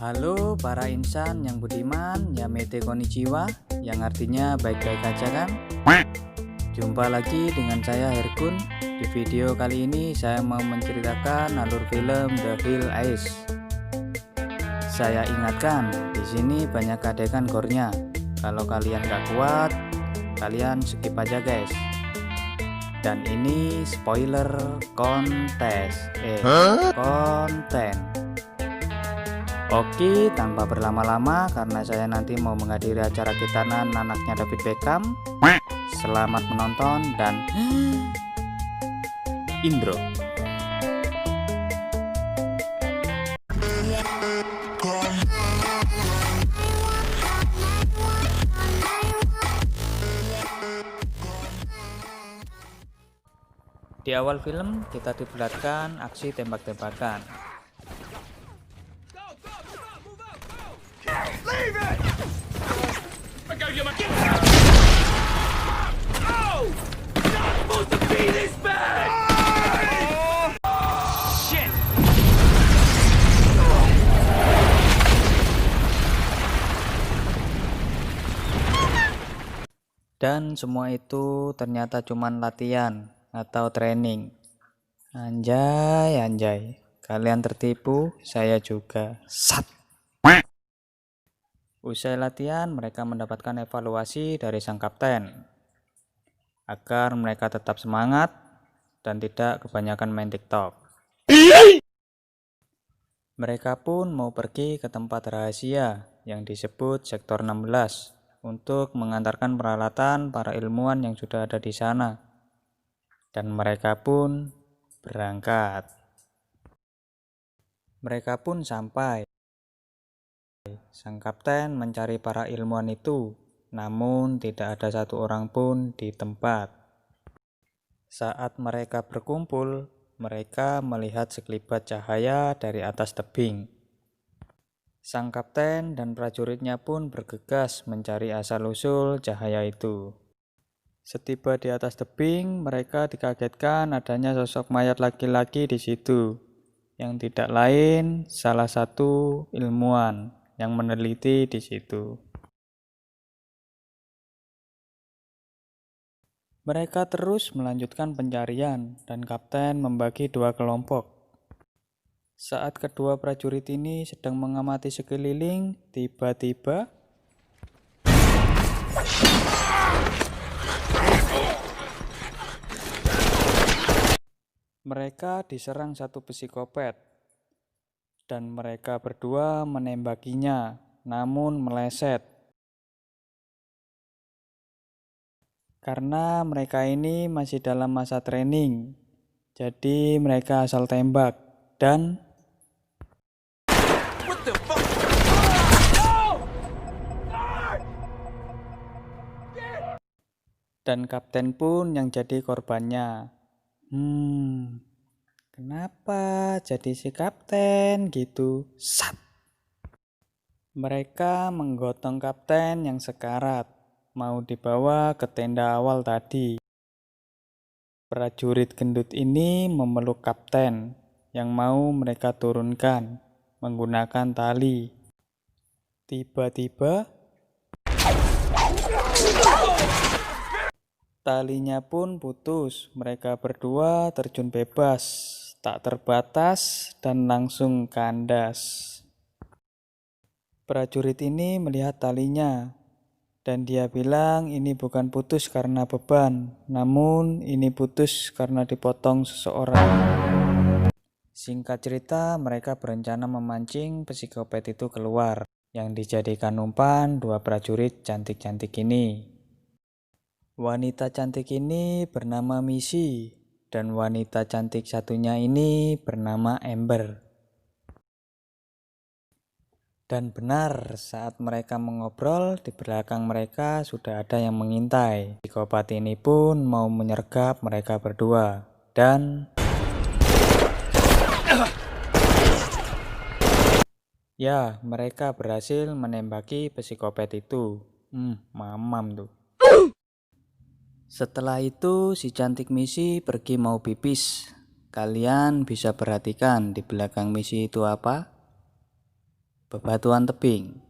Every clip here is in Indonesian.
Halo para insan yang budiman, yamete konnichiwa, yang artinya baik-baik aja kan? Jumpa lagi dengan saya Herkun. Di video kali ini saya mau menceritakan alur film The Hill Ace. Saya ingatkan, di sini banyak adegan gore-nya. Kalau kalian gak kuat, kalian skip aja guys. Dan ini spoiler konten. Oke, tanpa berlama-lama karena saya nanti mau menghadiri acara khitanan anaknya David Beckham. Selamat menonton dan intro. Di awal film kita diperlihatkan aksi tembak-tembakan. Leave it! I gotta get my Oh! Not supposed to be this bad! Shit! Dan semua itu ternyata cuman latihan atau training. Anjay, kalian tertipu, saya juga. Sat. Usai latihan, mereka mendapatkan evaluasi dari sang kapten agar mereka tetap semangat dan tidak kebanyakan main TikTok. Mereka pun mau pergi ke tempat rahasia yang disebut Sektor 16 untuk mengantarkan peralatan para ilmuwan yang sudah ada di sana. Dan mereka pun berangkat. Mereka pun sampai. Sang kapten mencari para ilmuwan itu, namun tidak ada satu orang pun di tempat. Saat mereka berkumpul, mereka melihat sekelibat cahaya dari atas tebing. Sang kapten dan prajuritnya pun bergegas mencari asal-usul cahaya itu. Setiba di atas tebing, mereka dikagetkan adanya sosok mayat laki-laki di situ, yang tidak lain salah satu ilmuwan yang meneliti di situ. Mereka terus melanjutkan pencarian dan kapten membagi dua kelompok. Saat kedua prajurit ini sedang mengamati sekeliling, tiba-tiba mereka diserang satu psikopat. Dan mereka berdua menembakinya, namun meleset. Karena mereka ini masih dalam masa training, jadi mereka asal tembak dan What the fuck? dan kapten pun yang jadi korbannya. Kenapa jadi si kapten gitu? Sat. Mereka menggotong kapten yang sekarat, mau dibawa ke tenda awal tadi. Prajurit gendut ini memeluk kapten yang mau mereka turunkan menggunakan tali. Tiba-tiba talinya pun putus. Mereka berdua terjun bebas, tak terbatas dan langsung kandas. Prajurit ini melihat talinya dan dia bilang ini bukan putus karena beban, namun ini putus karena dipotong seseorang. Singkat cerita, mereka berencana memancing psikopat itu keluar yang dijadikan umpan dua prajurit cantik-cantik ini. Wanita cantik ini bernama Missy dan wanita cantik satunya ini bernama Amber. Dan benar, saat mereka mengobrol, di belakang mereka sudah ada yang mengintai. Psikopat ini pun mau menyergap mereka berdua. Dan ya, mereka berhasil menembaki psikopat itu. Mamam tuh. Setelah itu, si cantik Missy pergi mau pipis. Kalian bisa perhatikan di belakang Missy itu apa? bebatuan tebing.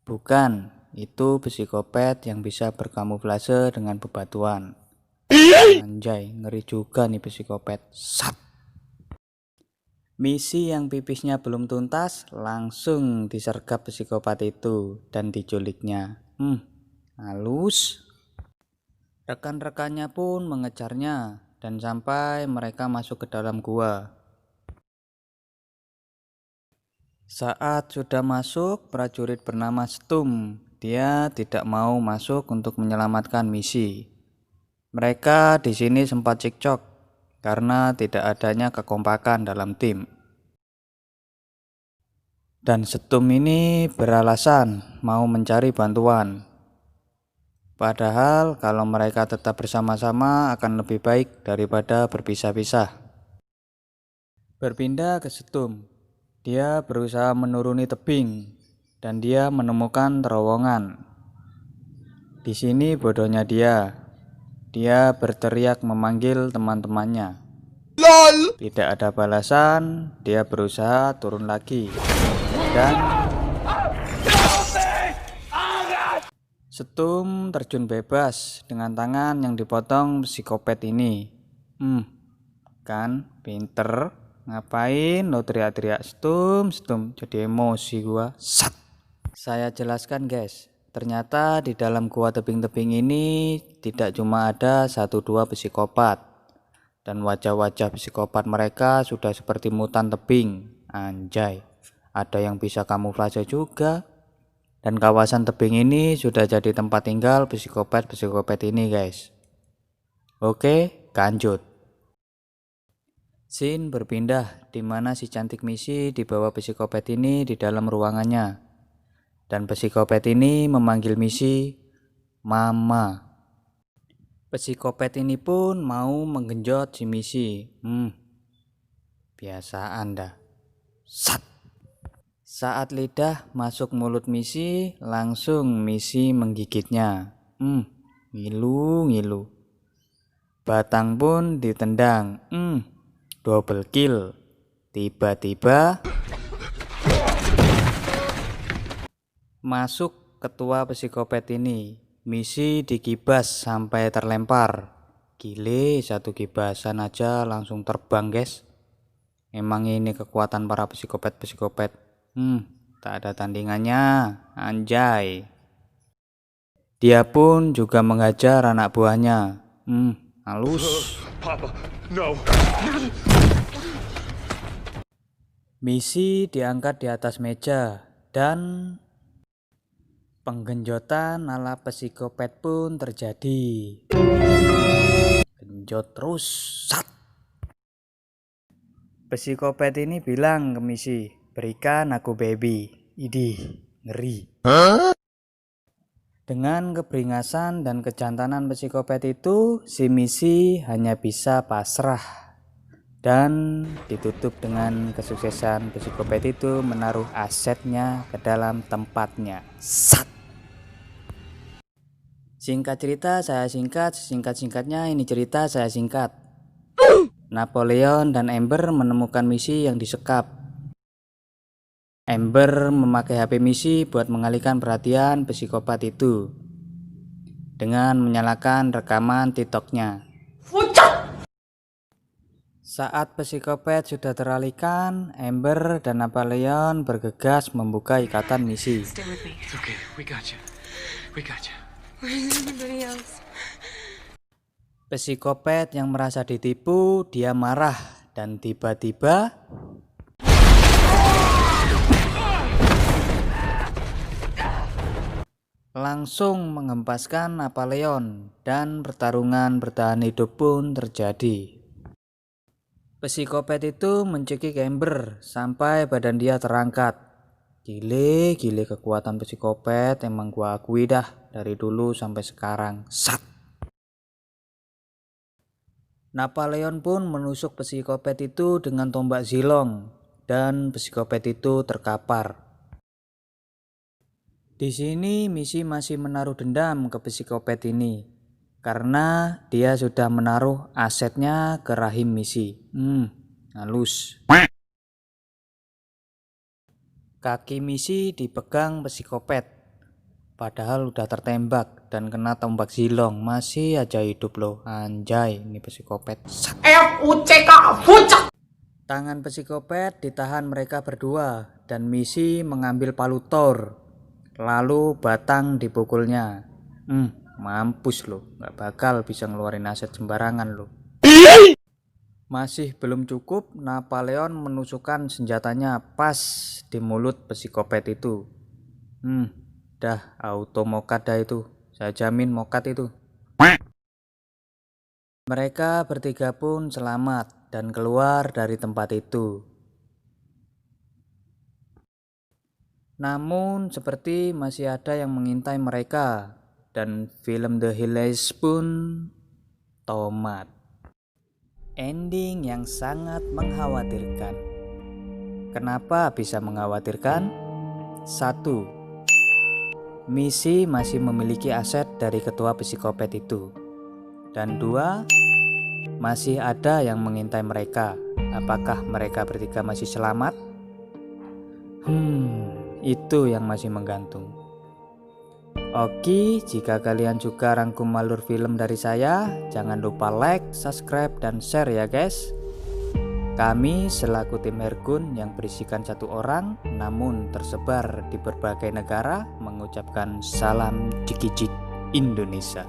Bukan, itu psikopat yang bisa berkamuflase dengan bebatuan. Anjay, ngeri juga nih psikopat. Sat. Misi yang pipisnya belum tuntas langsung disergap psikopat itu dan diculiknya. Halus. Rekan-rekannya pun mengejarnya dan sampai mereka masuk ke dalam gua. Saat sudah masuk, prajurit bernama Stum. Dia tidak mau masuk untuk menyelamatkan misi. Mereka di sini sempat cekcok karena tidak adanya kekompakan dalam tim. Dan Stum ini beralasan mau mencari bantuan. Padahal kalau mereka tetap bersama-sama akan lebih baik daripada berpisah-pisah. Berpindah ke Stum, dia berusaha menuruni tebing dan dia menemukan terowongan. Di sini bodohnya dia berteriak memanggil teman-temannya. LOL! Tidak ada balasan, dia berusaha turun lagi. Dan Stum terjun bebas dengan tangan yang dipotong psikopat ini. Kan pinter. Ngapain lo teriak-teriak Stum? Jadi emosi gua. Sat. Saya jelaskan guys. Ternyata di dalam gua tebing-tebing ini tidak cuma ada 1-2 psikopat. Dan wajah-wajah psikopat mereka sudah seperti mutan tebing. Anjay, ada yang bisa kamuflase juga. Dan kawasan tebing ini sudah jadi tempat tinggal psikopat-psikopat ini guys. Oke, lanjut. Scene berpindah di mana si cantik misi dibawa psikopat ini di dalam ruangannya. Dan psikopat ini memanggil misi Mama. Psikopat ini pun mau menggenjot si misi. Biasaan dah. Sat. Saat lidah masuk mulut misi, langsung misi menggigitnya. Ngilu. Batang pun ditendang. Double kill. Tiba-tiba masuk ketua psikopat ini. Misi dikibas sampai terlempar. Gile, satu kibasan aja langsung terbang guys. Emang ini kekuatan para psikopat-psikopat. Tak ada tandingannya. Anjay. Dia pun juga mengajar anak buahnya. Halus. Papa, no. Misi diangkat di atas meja dan penggenjotan ala psikopat pun terjadi. Genjot terus. Sat. Psikopat ini bilang ke misi, berikan aku baby. Idih, ngeri. Dengan keberingasan dan kejantanan psikopat itu, si misi hanya bisa pasrah. Dan ditutup dengan kesuksesan psikopat itu menaruh asetnya ke dalam tempatnya. Sat. Singkat cerita saya singkat, singkat-singkatnya ini cerita saya singkat. Napoleon dan Amber menemukan misi yang disekap. Amber memakai HP misi buat mengalihkan perhatian psikopat itu dengan menyalakan rekaman TikToknya. Saat psikopat sudah teralihkan, Amber dan Napoleon bergegas membuka ikatan misi. It's okay, we got you. Where's everybody else? Psikopat yang merasa ditipu, dia marah dan tiba-tiba langsung menghempaskan Napoleon dan pertarungan bertahan hidup pun terjadi. Psikopat itu mencekik Amber sampai badan dia terangkat. Gile kekuatan psikopat, emang gua akui dah dari dulu sampai sekarang. Sat. Napoleon pun menusuk psikopat itu dengan tombak zilong dan psikopat itu terkapar. Di sini misi masih menaruh dendam ke psikopat ini karena dia sudah menaruh asetnya ke rahim misi. Halus. Kaki misi dipegang psikopat, padahal udah tertembak dan kena tombak silong, masih aja hidup loh. Anjay, ini psikopat. FUCK fucek. Tangan psikopat ditahan mereka berdua dan misi mengambil palu Thor, lalu batang dipukulnya. Mampus lo, nggak bakal bisa ngeluarin aset sembarangan lo. Masih belum cukup, Napoleon menusukkan senjatanya pas di mulut psikopat itu. Dah auto mokat dah itu, saya jamin mokat itu. Mereka bertiga pun selamat dan keluar dari tempat itu. Namun seperti masih ada yang mengintai mereka, dan film The Hills pun tamat. Ending yang sangat mengkhawatirkan. Kenapa bisa mengkhawatirkan? 1. Misi masih memiliki aset dari ketua psikopat itu. Dan 2. Masih ada yang mengintai mereka. Apakah mereka bertiga masih selamat? Itu yang masih menggantung. Oke, jika kalian juga rangkum alur film dari saya, jangan lupa like, subscribe, dan share ya guys. Kami selaku tim Hergun yang berisikan 1 orang namun tersebar di berbagai negara mengucapkan salam Jikijik Indonesia.